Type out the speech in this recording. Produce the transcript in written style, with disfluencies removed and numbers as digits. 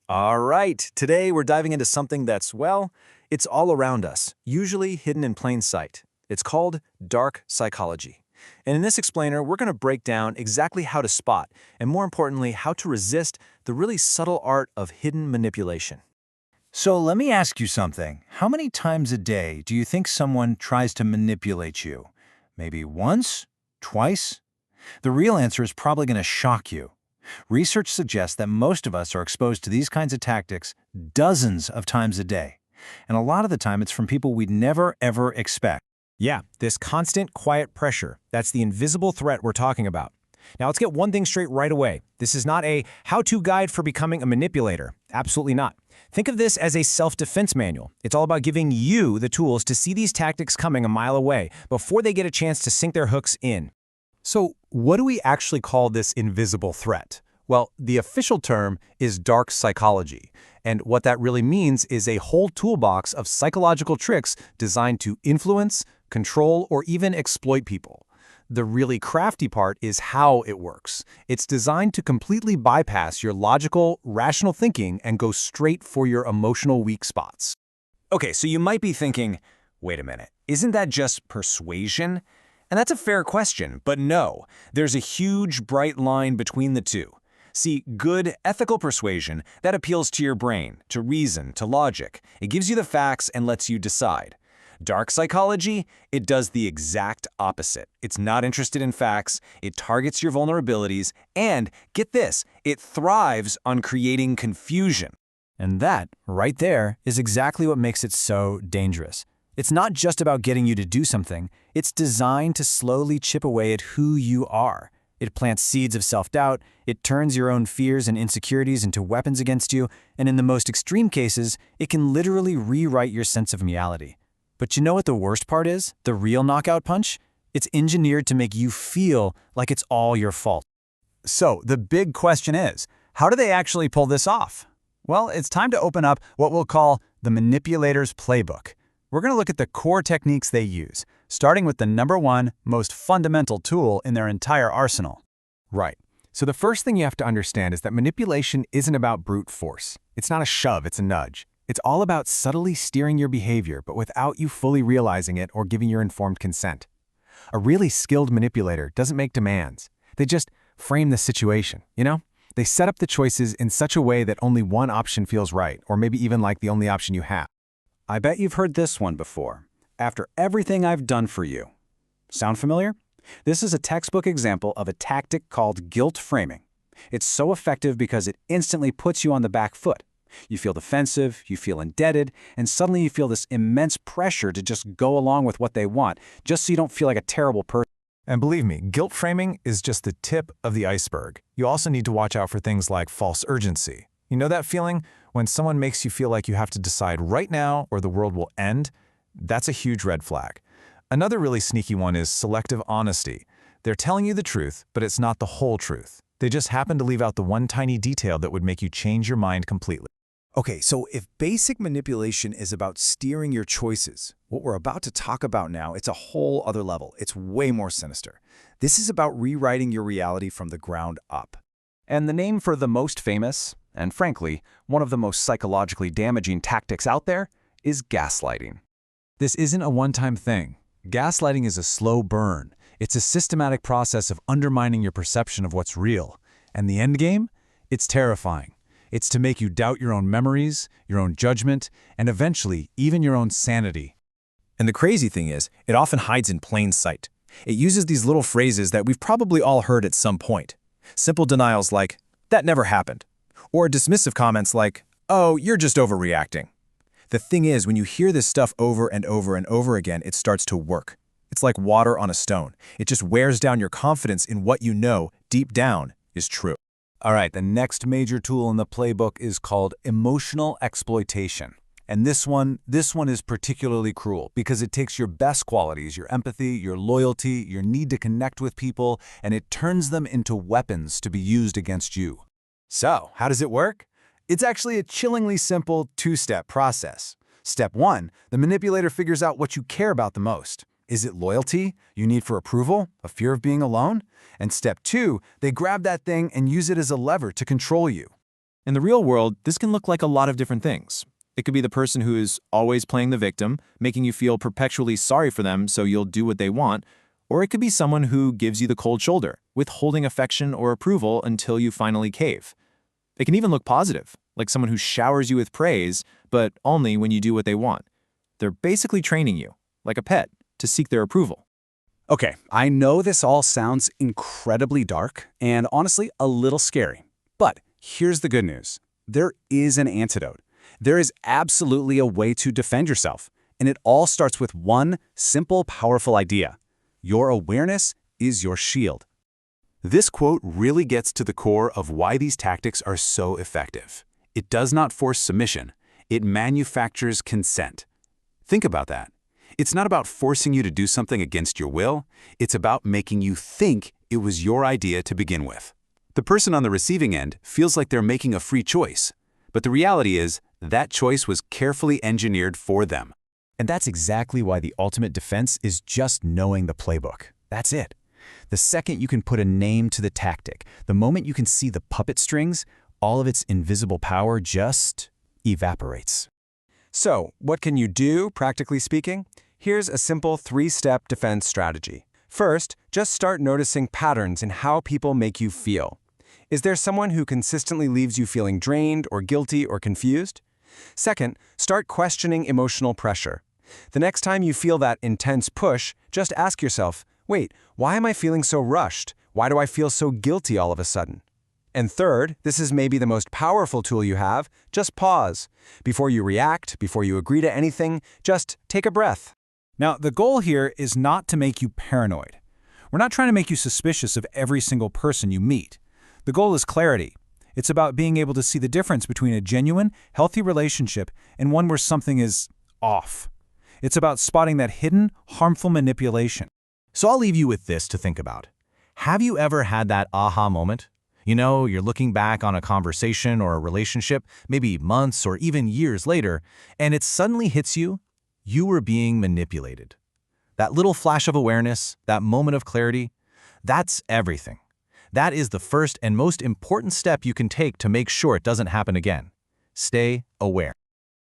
All right, today we're diving into something that's, well, it's all around us, usually hidden in plain sight. It's called dark psychology. And in this explainer, we're going to break down exactly how to spot, and more importantly, how to resist the really subtle art of hidden manipulation. So let me ask you something. How many times a day do you think someone tries to manipulate you? Maybe once? Twice? The real answer is probably going to shock you. Research suggests that most of us are exposed to these kinds of tactics dozens of times a day. And a lot of the time it's from people we'd never ever expect. Yeah, this constant, quiet pressure. That's the invisible threat we're talking about. Now, let's get one thing straight right away. This is not a how-to guide for becoming a manipulator. Absolutely not. Think of this as a self-defense manual. It's all about giving you the tools to see these tactics coming a mile away before they get a chance to sink their hooks in. So, what do we actually call this invisible threat? Well, the official term is dark psychology, and what that really means is a whole toolbox of psychological tricks designed to influence, control, or even exploit people. The really crafty part is how it works. It's designed to completely bypass your logical, rational thinking and go straight for your emotional weak spots. Okay, so you might be thinking, wait a minute, isn't that just persuasion? And that's a fair question, but no, there's a huge bright line between the two. See, good, ethical persuasion, that appeals to your brain, to reason, to logic. It gives you the facts and lets you decide. Dark psychology, it does the exact opposite. It's not interested in facts, it targets your vulnerabilities, and, get this, it thrives on creating confusion. And that, right there, is exactly what makes it so dangerous. It's not just about getting you to do something, it's designed to slowly chip away at who you are. It plants seeds of self-doubt, it turns your own fears and insecurities into weapons against you, and in the most extreme cases, it can literally rewrite your sense of reality. But you know what the worst part is? The real knockout punch? It's engineered to make you feel like it's all your fault. So the big question is, how do they actually pull this off? Well, it's time to open up what we'll call the manipulator's playbook. We're going to look at the core techniques they use, starting with the number one, most fundamental tool in their entire arsenal. Right. So the first thing you have to understand is that manipulation isn't about brute force. It's not a shove, it's a nudge. It's all about subtly steering your behavior, but without you fully realizing it or giving your informed consent. A really skilled manipulator doesn't make demands. They just frame the situation, you know? They set up the choices in such a way that only one option feels right, or maybe even like the only option you have. I bet you've heard this one before. After everything I've done for you. Sound familiar? This is a textbook example of a tactic called guilt framing. It's so effective because it instantly puts you on the back foot. You feel defensive, you feel indebted, and suddenly you feel this immense pressure to just go along with what they want, just so you don't feel like a terrible person. And believe me, guilt framing is just the tip of the iceberg. You also need to watch out for things like false urgency. You know that feeling when someone makes you feel like you have to decide right now or the world will end? That's a huge red flag. Another really sneaky one is selective honesty. They're telling you the truth, but it's not the whole truth. They just happen to leave out the one tiny detail that would make you change your mind completely. Okay, so if basic manipulation is about steering your choices, what we're about to talk about now, it's a whole other level. It's way more sinister. This is about rewriting your reality from the ground up. And the name for the most famous, and frankly, one of the most psychologically damaging tactics out there, is gaslighting. This isn't a one-time thing. Gaslighting is a slow burn. It's a systematic process of undermining your perception of what's real. And the end game? It's terrifying. It's to make you doubt your own memories, your own judgment, and eventually even your own sanity. And the crazy thing is, it often hides in plain sight. It uses these little phrases that we've probably all heard at some point. Simple denials like, that never happened. Or dismissive comments like, oh, you're just overreacting. The thing is, when you hear this stuff over and over and over again, it starts to work. It's like water on a stone. It just wears down your confidence in what you know, deep down, is true. All right, the next major tool in the playbook is called emotional exploitation. And this one is particularly cruel because it takes your best qualities, your empathy, your loyalty, your need to connect with people, and it turns them into weapons to be used against you. So, how does it work? It's actually a chillingly simple two-step process. Step 1, the manipulator figures out what you care about the most. Is it loyalty, you need for approval, a fear of being alone? And step 2, they grab that thing and use it as a lever to control you. In the real world, this can look like a lot of different things. It could be the person who is always playing the victim, making you feel perpetually sorry for them so you'll do what they want, or it could be someone who gives you the cold shoulder, withholding affection or approval until you finally cave. It can even look positive, like someone who showers you with praise, but only when you do what they want. They're basically training you, like a pet, to seek their approval. Okay, I know this all sounds incredibly dark and honestly a little scary. But here's the good news. There is an antidote. There is absolutely a way to defend yourself. And it all starts with one simple, powerful idea. Your awareness is your shield. This quote really gets to the core of why these tactics are so effective. It does not force submission. It manufactures consent. Think about that. It's not about forcing you to do something against your will. It's about making you think it was your idea to begin with. The person on the receiving end feels like they're making a free choice. But the reality is, that choice was carefully engineered for them. And that's exactly why the ultimate defense is just knowing the playbook. That's it. The second you can put a name to the tactic, the moment you can see the puppet strings, all of its invisible power just evaporates. So, what can you do, practically speaking? Here's a simple 3-step defense strategy. First, just start noticing patterns in how people make you feel. Is there someone who consistently leaves you feeling drained or guilty or confused? Second, start questioning emotional pressure. The next time you feel that intense push, just ask yourself, wait, why am I feeling so rushed? Why do I feel so guilty all of a sudden? And third, this is maybe the most powerful tool you have, just pause. Before you react, before you agree to anything, just take a breath. Now, the goal here is not to make you paranoid. We're not trying to make you suspicious of every single person you meet. The goal is clarity. It's about being able to see the difference between a genuine, healthy relationship and one where something is off. It's about spotting that hidden, harmful manipulation. So I'll leave you with this to think about. Have you ever had that aha moment? You know, you're looking back on a conversation or a relationship, maybe months or even years later, and it suddenly hits you, you were being manipulated. That little flash of awareness, that moment of clarity, that's everything. That is the first and most important step you can take to make sure it doesn't happen again. Stay aware.